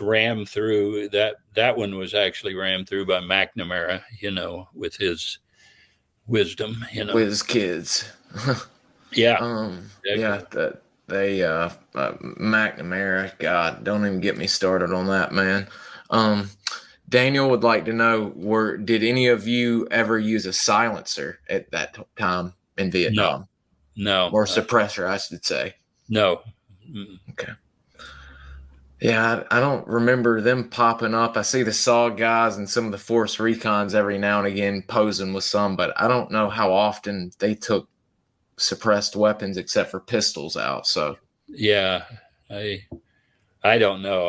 rammed through. That one was actually rammed through by McNamara, with his wisdom, Whiz kids. Yeah. Yeah, Exactly. that they McNamara, God, don't even get me started on that, man. Um, Daniel would like to know, did any of you ever use a silencer at that time in No, Vietnam? no, Or suppressor, I should say. no. Okay. Yeah, I don't remember them popping up. I see the SAW guys and some of the Force Recons every now and again posing with some, but I don't know how often they took suppressed weapons except for pistols out. So Yeah, I don't know.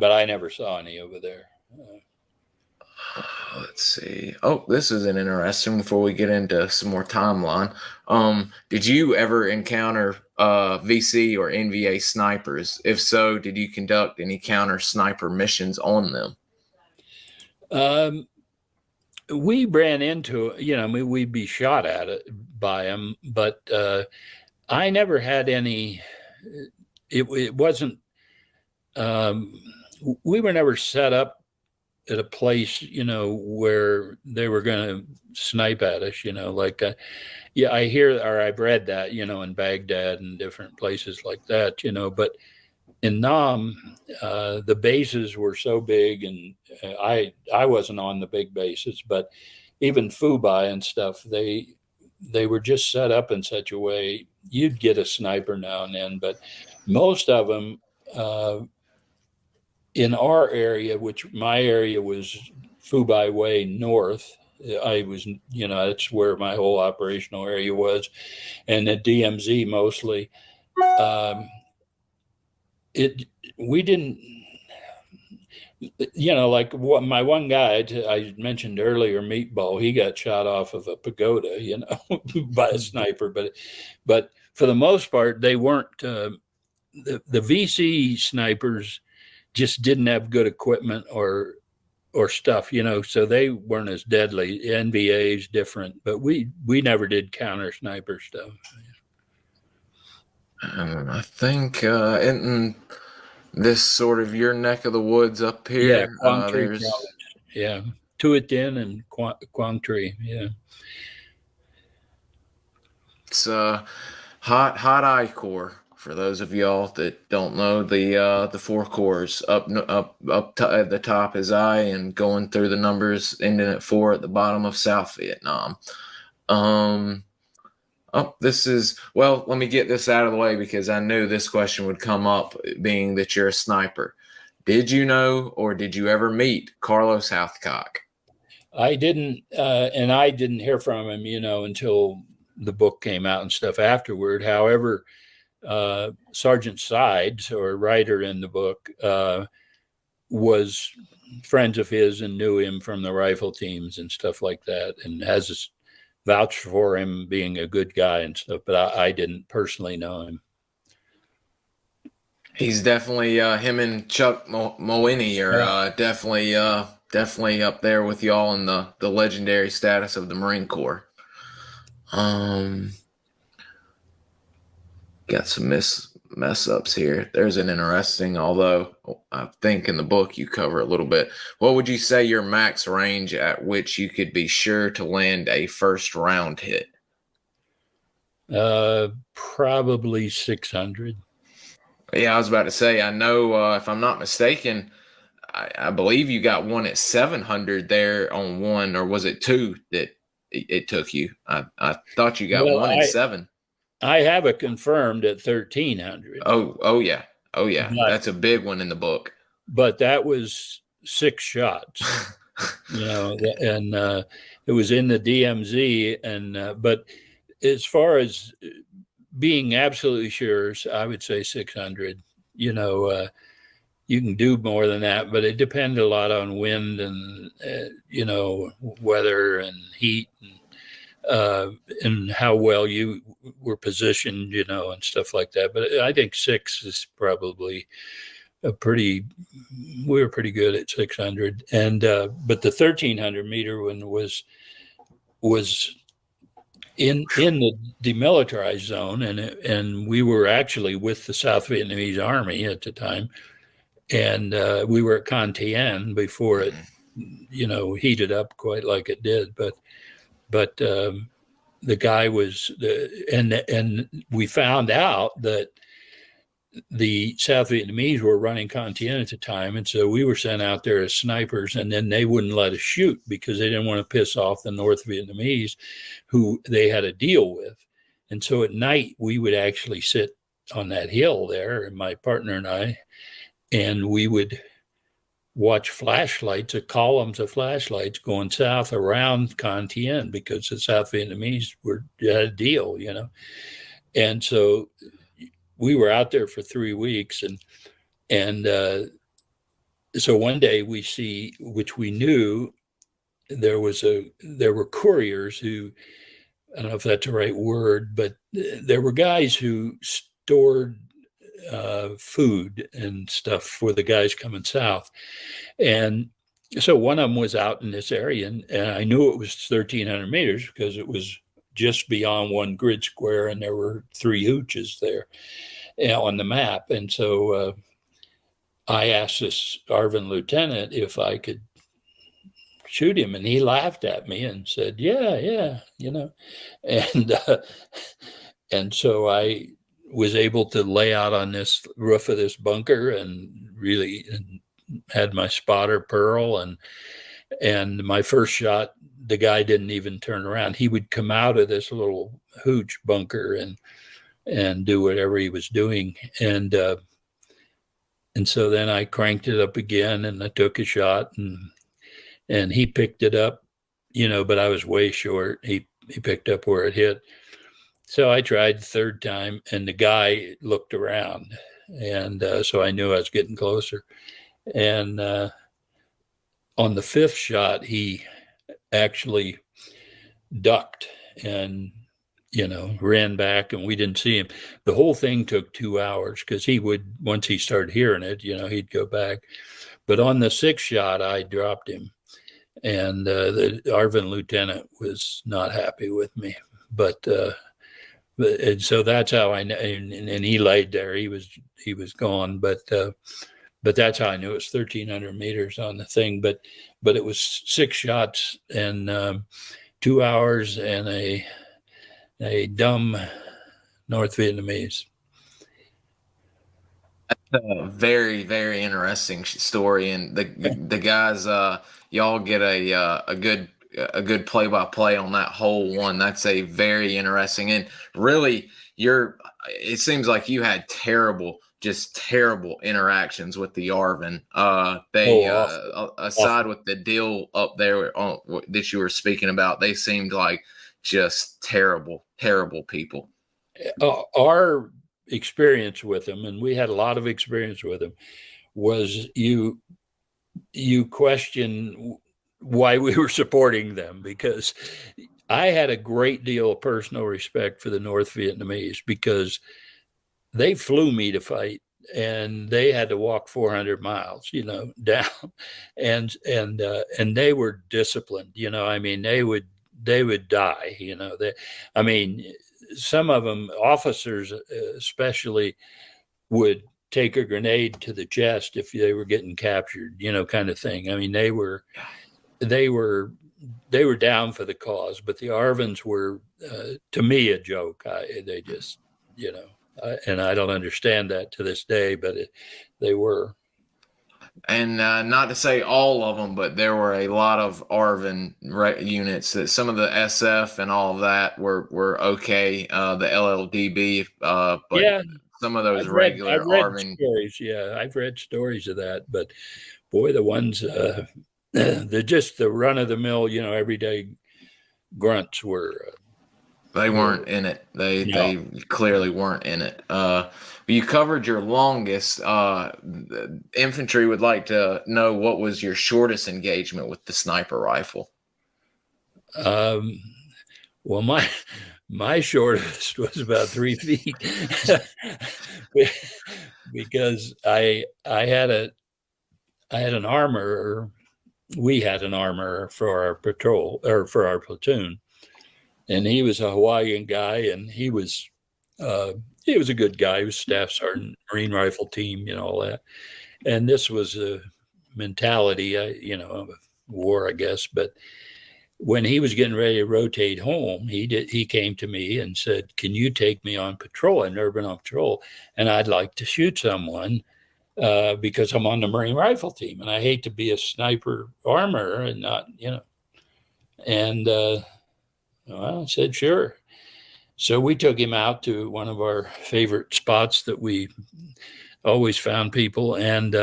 But I never saw any over there. let's see. Oh, this is an interesting before we get into some more timeline. Did you ever encounter VC or NVA snipers? If so, did you conduct any counter sniper missions on them? Um, we ran into, we'd be shot at it by them, but I never had any. It wasn't. Um, we were never set up at a place, where they were going to snipe at us, like, yeah, I hear, or I've read that, in Baghdad and different places like that, but in Nam, the bases were so big, and I wasn't on the big bases, but even Fubai and stuff, they were just set up in such a way you'd get a sniper now and then, but most of them, in our area, which my area was Fubai Way North. I was, that's where my whole operational area was, and at DMZ mostly. Um, it we didn't, like what my one guy I mentioned earlier, Meatball, he got shot off of a pagoda, by a sniper, but for the most part they weren't. The VC snipers just didn't have good equipment or stuff, so they weren't as deadly. NVA's different, but we never did counter sniper stuff. I think in this sort of your neck of the woods up Yeah, here, Quang Tri there's Province. Yeah, Tuat Din and Quang Tri. Yeah. it's hot I core. For those of y'all that don't know, the four cores at the top is I, and going through the numbers ending at 4 at the bottom of South Vietnam. This is, well, let me get this out of the way because I knew this question would come up, being that you're a sniper. Did you know, or did you ever meet Carlos Hathcock? I didn't, and I didn't hear from him, until the book came out and stuff afterward. However, Sergeant Sides, or writer in the book, was friends of his and knew him from the rifle teams and stuff like that, and has vouched for him being a good guy and stuff. But I didn't personally know him. He's definitely him and Chuck Moini are definitely up there with y'all in the legendary status of the Marine Corps. Got some mess ups here. There's an interesting, although I think in the book you cover a little bit. What would you say your max range at which you could be sure to land a first round hit? Probably 600. Yeah, I was about to say, I know, if I'm not mistaken, I believe you got one at 700 there on one, or was it two that it took you? I thought you got one at 7. I have it confirmed at 1,300. Oh yeah. But, That's a big one in the book. But that was 6 shots, and it was in the DMZ. And but as far as being absolutely sure, I would say 600. You can do more than that, but it depends a lot on wind and weather and heat, and how well you were positioned, and stuff like that. But I think 6 is probably we were pretty good at 600. And but the 1,300 meter one was in the demilitarized zone, and we were actually with the South Vietnamese Army at the time, and we were at Contien before it, heated up quite like it did. But the guy was, and we found out that the South Vietnamese were running Contien at the time, and so we were sent out there as snipers, and then they wouldn't let us shoot because they didn't want to piss off the North Vietnamese, who they had a deal with. And so at night we would actually sit on that hill there, and my partner and I, and we would watch flashlights, columns of flashlights going south around Contien because the South Vietnamese had a deal, and so we were out there for 3 weeks, and so one day we see, which we knew, there were couriers who, I don't know if that's the right word, but there were guys who stored food and stuff for the guys coming south, and so one of them was out in this area, and I knew it was 1,300 meters because it was just beyond one grid square, and there were 3 hooches there on the map. And so I asked this ARVN lieutenant if I could shoot him, and he laughed at me and said, yeah, and so I was able to lay out on this roof of this bunker and really had my spotter pearl, and my first shot, the guy didn't even turn around. He would come out of this little hooch bunker and do whatever he was doing. And so then I cranked it up again, and I took a shot, and he picked it up, but I was way short. He picked up where it hit. So I tried the third time, and the guy looked around, and so I knew I was getting closer. And on the 5th shot, he actually ducked and ran back, and we didn't see him. The whole thing took 2 hours because he would, once he started hearing it, he'd go back. But on the 6th shot, I dropped him, and the ARVN lieutenant was not happy with me. But and so that's how I know. And he laid there. He was gone. But that's how I knew it was 1,300 meters on the thing. But it was 6 shots and 2 hours and a dumb North Vietnamese. That's a very, very interesting story, and the guys, y'all get a good play-by-play on that whole one. That's a very interesting, and really, it seems like you had just terrible interactions with the ARVN. Aside with the deal up there that you were speaking about, they seemed like just terrible people. Our experience with them, and we had a lot of experience with them, was you question why we were supporting them, because I had a great deal of personal respect for the North Vietnamese because they flew me to fight, and they had to walk 400 miles, down, and they were disciplined. I mean, they would die. Some of them, officers especially, would take a grenade to the chest if they were getting captured, kind of thing. I mean, they were down for the cause, but the ARVNs were, to me, a joke. They just, and I don't understand that to this day, but they were. And not to say all of them, but there were a lot of ARVN units. That some of the SF and all of that were okay. The LLDB, but yeah, some of those regular ARVN stories. Yeah, I've read stories of that, but boy, the ones they're just the run of the mill, everyday grunts were. They weren't in it. They clearly weren't in it. You covered your longest. Infantry would like to know, what was your shortest engagement with the sniper rifle? Well, my shortest was about 3 feet because I had an armorer. We had an armorer for our patrol, or for our platoon. And he was a Hawaiian guy, and he was a good guy. He was staff sergeant, Marine Rifle Team, all that. And this was a mentality, of war, I guess. But when he was getting ready to rotate home, he came to me and said, "Can you take me on patrol? I've never been on patrol, and I'd like to shoot someone because I'm on the Marine Rifle team, and I hate to be a sniper armor and not, And well, I said, sure. So we took him out to one of our favorite spots that we always found people, and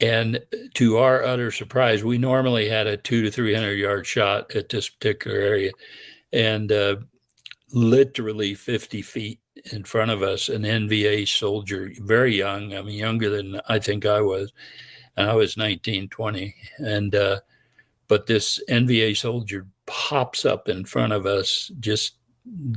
and to our utter surprise, we normally had a 200 to 300 yard shot at this particular area, and literally 50 feet in front of us, an NVA soldier, very young, I mean, younger than I think I was, and I was 19, 20, and but this NVA soldier pops up in front of us, just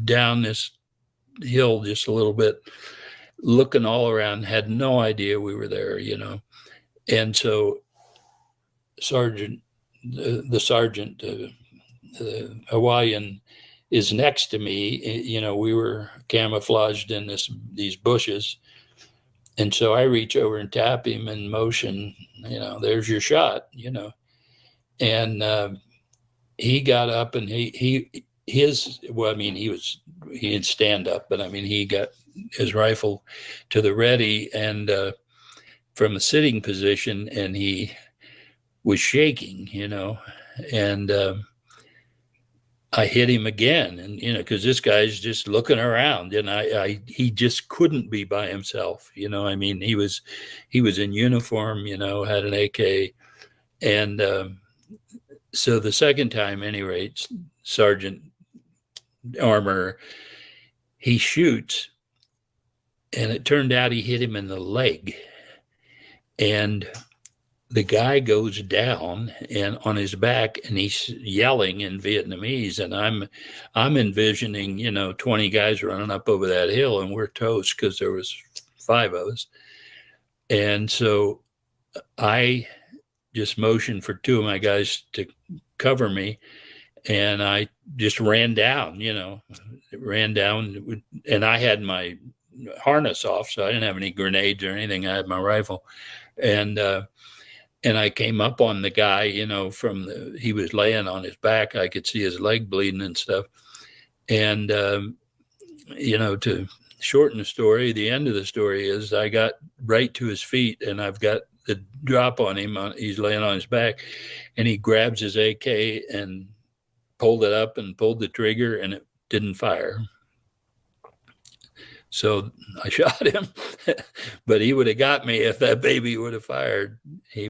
down this hill, just a little bit, looking all around, had no idea we were there, And so the sergeant, the Hawaiian, is next to me. We were camouflaged in these bushes. And so I reach over and tap him and motion, there's your shot, And he got up and he didn't stand up, but I mean, he got his rifle to the ready and from a sitting position, and he was shaking, and I hit him again, and because this guy's just looking around, and he just couldn't be by himself, I mean, he was in uniform, had an AK, and so the second time, any rate, Sergeant Armour, he shoots, and it turned out he hit him in the leg, and the guy goes down and on his back, and he's yelling in Vietnamese, and I'm envisioning 20 guys running up over that hill, and we're toast because there was 5 of us, and so I just motioned for 2 of my guys to cover me, and I just ran down, and I had my harness off, so I didn't have any grenades or anything. I had my rifle, and I came up on the guy, he was laying on his back. I could see his leg bleeding and stuff. And, to shorten the story, the end of the story is I got right to his feet, and I've got the drop on him. He's laying on his back, and he grabs his AK and pulled it up and pulled the trigger, and it didn't fire. So I shot him, but he would have got me if that baby would have fired. He